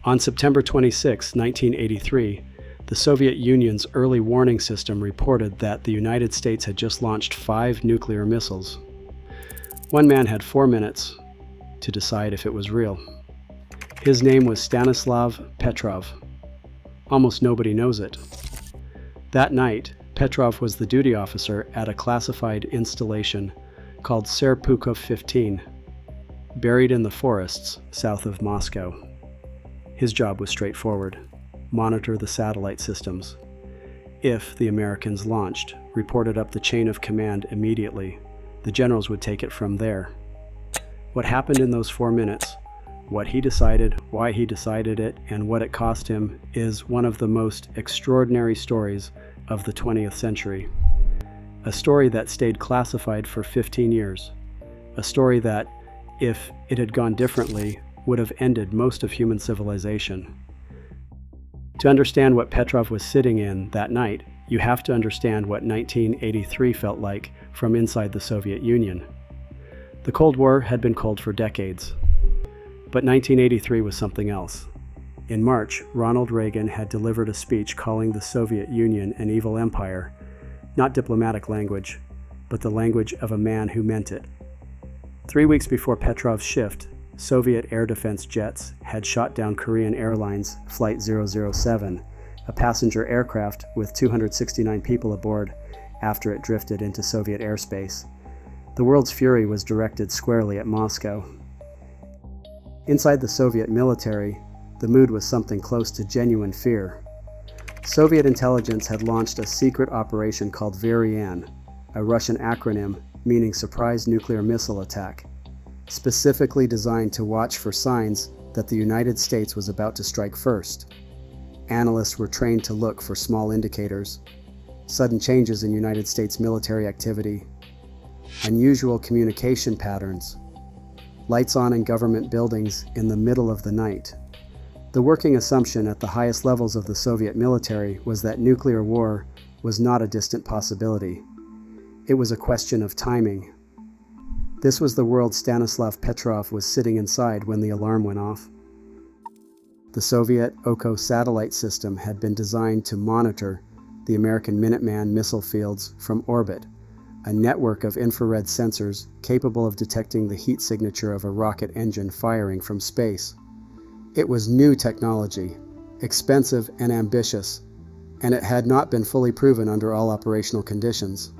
On September 26, 1983, the Soviet Union's early warning system reported that the United States had just launched 5 nuclear missiles. One man had 4 minutes to decide if it was real. His name was Stanislav Petrov. Almost nobody knows it. That night, Petrov was the duty officer at a classified installation called Serpukov 15, buried in the forests south of Moscow. His job was straightforward: monitor the satellite systems. If the Americans launched, reported up the chain of command immediately. The generals would take it from there. What happened in those 4 minutes, what he decided, why he decided it, and what it cost him is one of the most extraordinary stories of the 20th century. A story that stayed classified for 15 years. A story that, if it had gone differently, would have ended most of human civilization. To understand what Petrov was sitting in that night, you have to understand what 1983 felt like from inside the Soviet Union. The Cold War had been cold for decades, but 1983 was something else. In March, Ronald Reagan had delivered a speech calling the Soviet Union an evil empire, not diplomatic language, but the language of a man who meant it. 3 weeks before Petrov's shift, Soviet air defense jets had shot down Korean Airlines Flight 007, a passenger aircraft with 269 people aboard, after it drifted into Soviet airspace. The world's fury was directed squarely at Moscow. Inside the Soviet military, the mood was something close to genuine fear. Soviet intelligence had launched a secret operation called Reagan, a Russian acronym meaning surprise nuclear missile attack, specifically designed to watch for signs that the United States was about to strike first. Analysts were trained to look for small indicators, sudden changes in United States military activity, unusual communication patterns, lights on in government buildings in the middle of the night. The working assumption at the highest levels of the Soviet military was that nuclear war was not a distant possibility. It was a question of timing. This was the world Stanislav Petrov was sitting inside when the alarm went off. The Soviet OCO satellite system had been designed to monitor the American Minuteman missile fields from orbit, a network of infrared sensors capable of detecting the heat signature of a rocket engine firing from space. It was new technology, expensive and ambitious, and it had not been fully proven under all operational conditions.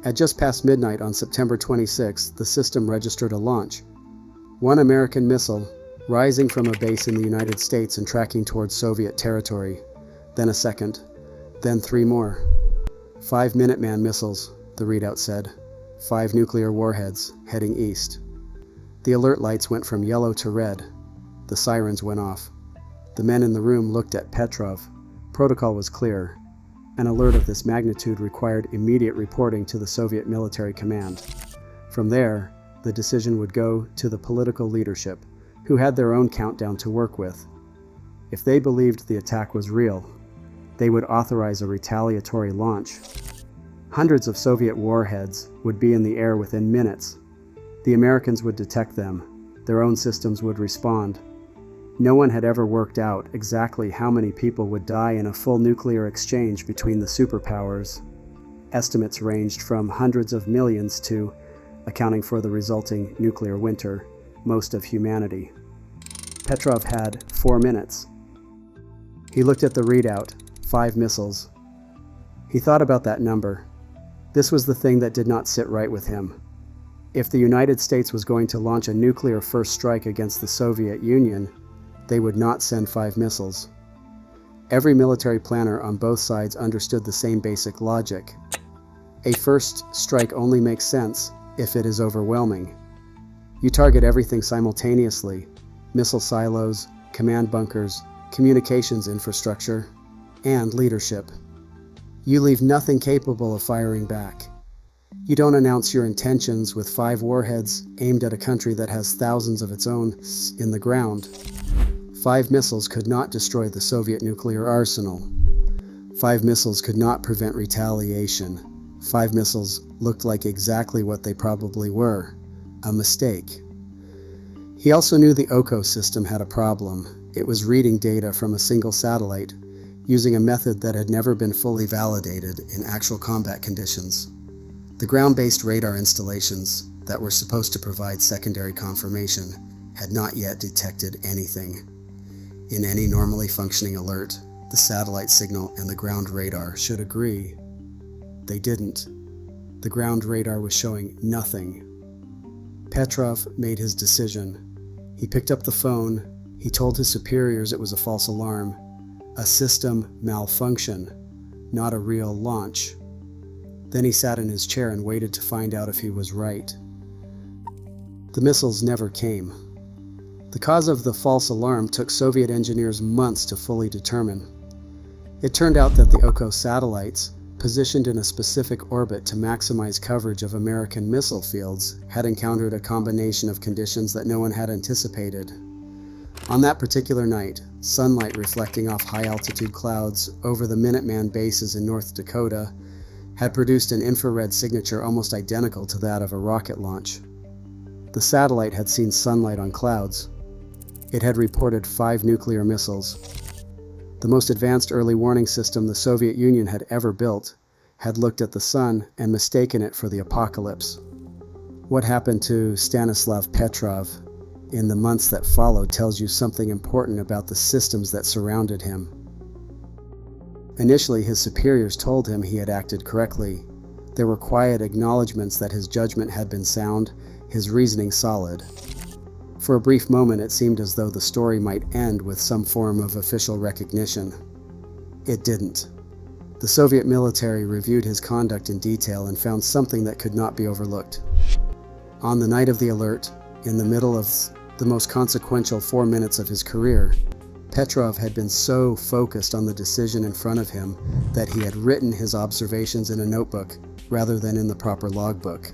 At just past midnight on September 26, the system registered a launch. One American missile, rising from a base in the United States and tracking towards Soviet territory, then a second, then 3 more. 5 Minuteman missiles, the readout said. 5 nuclear warheads, heading east. The alert lights went from yellow to red. The sirens went off. The men in the room looked at Petrov. Protocol was clear. An alert of this magnitude required immediate reporting to the Soviet military command. From there, the decision would go to the political leadership, who had their own countdown to work with. If they believed the attack was real, they would authorize a retaliatory launch. Hundreds of Soviet warheads would be in the air within minutes. The Americans would detect them. Their own systems would respond. No one had ever worked out exactly how many people would die in a full nuclear exchange between the superpowers. Estimates ranged from hundreds of millions to, accounting for the resulting nuclear winter, most of humanity. Petrov had 4 minutes. He looked at the readout, 5 missiles. He thought about that number. This was the thing that did not sit right with him. If the United States was going to launch a nuclear first strike against the Soviet Union, they would not send 5 missiles. Every military planner on both sides understood the same basic logic. A first strike only makes sense if it is overwhelming. You target everything simultaneously: missile silos, command bunkers, communications infrastructure, and leadership. You leave nothing capable of firing back. You don't announce your intentions with 5 warheads aimed at a country that has thousands of its own in the ground. 5 missiles could not destroy the Soviet nuclear arsenal. 5 missiles could not prevent retaliation. 5 missiles looked like exactly what they probably were: a mistake. He also knew the OCO system had a problem. It was reading data from a single satellite, using a method that had never been fully validated in actual combat conditions. The ground-based radar installations that were supposed to provide secondary confirmation had not yet detected anything. In any normally functioning alert, the satellite signal and the ground radar should agree. They didn't. The ground radar was showing nothing. Petrov made his decision. He picked up the phone. He told his superiors it was a false alarm, a system malfunction, not a real launch. Then he sat in his chair and waited to find out if he was right. The missiles never came. The cause of the false alarm took Soviet engineers months to fully determine. It turned out that the Oko satellites, positioned in a specific orbit to maximize coverage of American missile fields, had encountered a combination of conditions that no one had anticipated. On that particular night, sunlight reflecting off high-altitude clouds over the Minuteman bases in North Dakota had produced an infrared signature almost identical to that of a rocket launch. The satellite had seen sunlight on clouds. It had reported 5 nuclear missiles. The most advanced early warning system the Soviet Union had ever built had looked at the sun and mistaken it for the apocalypse. What happened to Stanislav Petrov in the months that followed tells you something important about the systems that surrounded him. Initially, his superiors told him he had acted correctly. There were quiet acknowledgments that his judgment had been sound, his reasoning solid. For a brief moment, it seemed as though the story might end with some form of official recognition. It didn't. The Soviet military reviewed his conduct in detail and found something that could not be overlooked. On the night of the alert, in the middle of the most consequential 4 minutes of his career, Petrov had been so focused on the decision in front of him that he had written his observations in a notebook rather than in the proper logbook.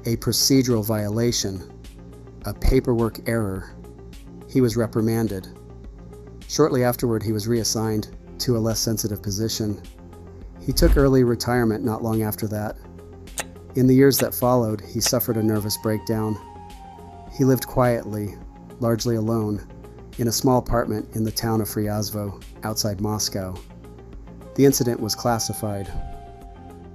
A procedural violation, a paperwork error. He was reprimanded. Shortly afterward, he was reassigned to a less sensitive position. He took early retirement not long after that. In the years that followed, he suffered a nervous breakdown. He lived quietly, largely alone, in a small apartment in the town of Ryazvo, outside Moscow. The incident was classified.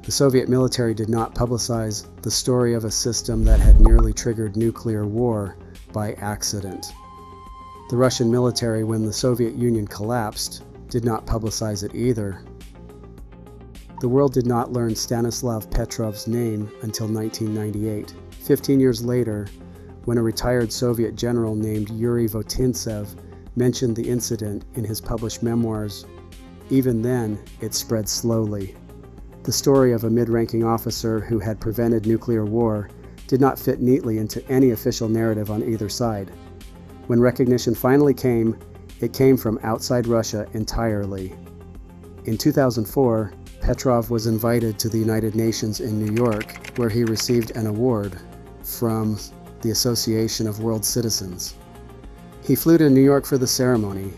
The Soviet military did not publicize the story of a system that had nearly triggered nuclear war by accident. The Russian military, when the Soviet Union collapsed, did not publicize it either. The world did not learn Stanislav Petrov's name until 1998, 15 years later, when a retired Soviet general named Yuri Votintsev mentioned the incident in his published memoirs. Even then, it spread slowly. The story of a mid-ranking officer who had prevented nuclear war did not fit neatly into any official narrative on either side. When recognition finally came, it came from outside Russia entirely. In 2004, Petrov was invited to the United Nations in New York, where he received an award from the Association of World Citizens. He flew to New York for the ceremony,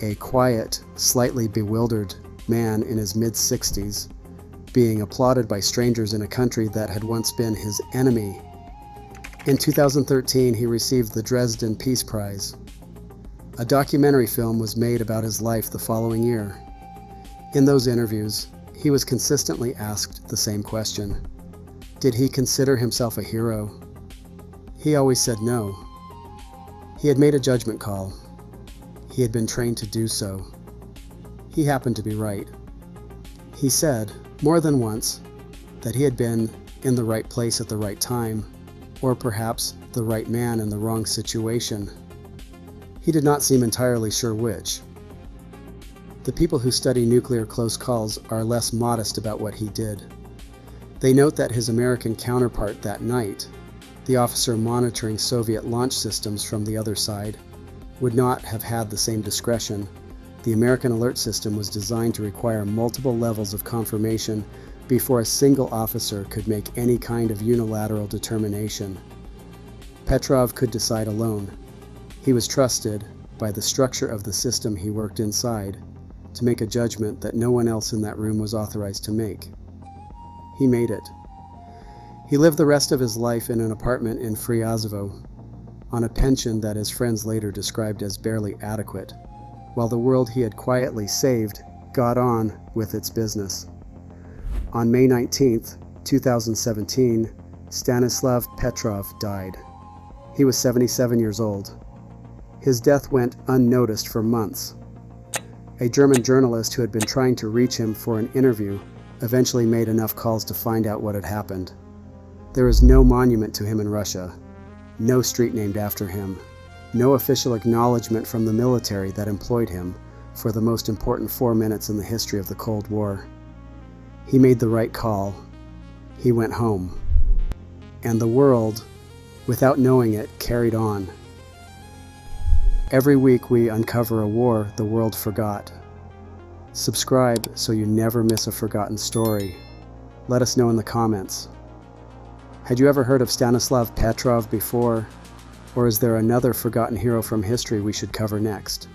a quiet, slightly bewildered man in his mid-60s, being applauded by strangers in a country that had once been his enemy. In 2013, he received the Dresden Peace Prize. A documentary film was made about his life the following year. In those interviews, he was consistently asked the same question. Did he consider himself a hero? He always said no. He had made a judgment call. He had been trained to do so. He happened to be right. He said, more than once, that he had been in the right place at the right time, or perhaps the right man in the wrong situation. He did not seem entirely sure which. The people who study nuclear close calls are less modest about what he did. They note that his American counterpart that night, the officer monitoring Soviet launch systems from the other side, would not have had the same discretion. The American alert system was designed to require multiple levels of confirmation before a single officer could make any kind of unilateral determination. Petrov could decide alone. He was trusted, by the structure of the system he worked inside, to make a judgment that no one else in that room was authorized to make. He made it. He lived the rest of his life in an apartment in Ryazvo. on a pension that his friends later described as barely adequate, while the world he had quietly saved got on with its business. On May 19, 2017, Stanislav Petrov died. He was 77 years old. His death went unnoticed for months. A German journalist who had been trying to reach him for an interview eventually made enough calls to find out what had happened. There is no monument to him in Russia, no street named after him, no official acknowledgement from the military that employed him for the most important 4 minutes in the history of the Cold War. He made the right call. He went home. And the world, without knowing it, carried on. Every week we uncover a war the world forgot. Subscribe so you never miss a forgotten story. Let us know in the comments. Had you ever heard of Stanislav Petrov before? Or is there another forgotten hero from history we should cover next?